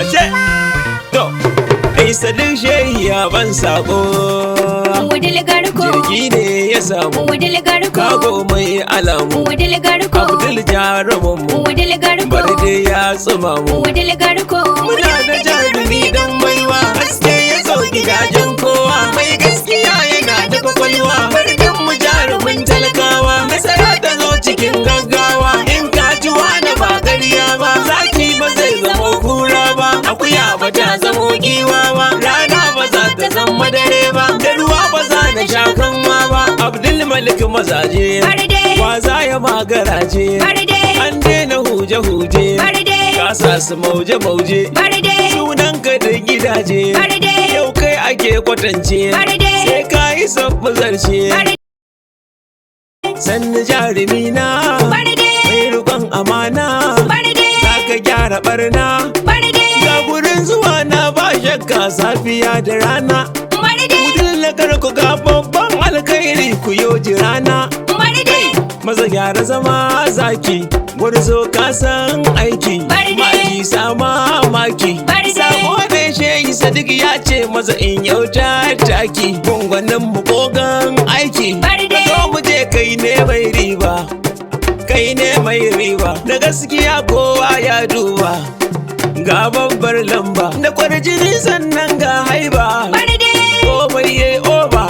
Ashe to ai sadin shehi ya ban sako WUDIL garko jirgi ne ya samu WUDIL garko kago mai alamu WUDIL garko Abdul jarumin mu WUDIL garko barde ya tsuma mu WUDIL garko muna da jarumi dan baiwa haske ya zo gidajen kowa mai gaskiya yana da kwakwalwa barkan mu jarumin talakawa nasara ta zo cikin gaggawa in ka ji wani ba ƙarya ba zaki ba zai zama kura ba akuya ba ta zamo giwa ba rana ba za ta zama dare ba da ruwa ba za na sha kanwa ba Abdulmalik mazaje barde wa za ya magaraje barde an daina huje-huje barde kasa su mauje-mauje barde sunanka da gidaje barde yau kai ake kwatance barde sai ka yi sabbu zarce sannu jarumi na barde mai rukon amana barde za ka gyara barna barde ga gurin zuwa na ba shakka safiya da rana barde WUDIL da garko ga babban alkhairi ku yo jirana barde maza gyara zama zaki gwarzo ka san aiki Barde. maki sama maki Barde. sabo da shehi sadiq ya ce maza in yauta taki gungunan mu kogan aiki Barde. zo mu je kai ne mai riba kai ne mai riba da gaskiya kowa ya duba ga babbar lamba da kwarjini sannan ga haiba barde komai yayi oba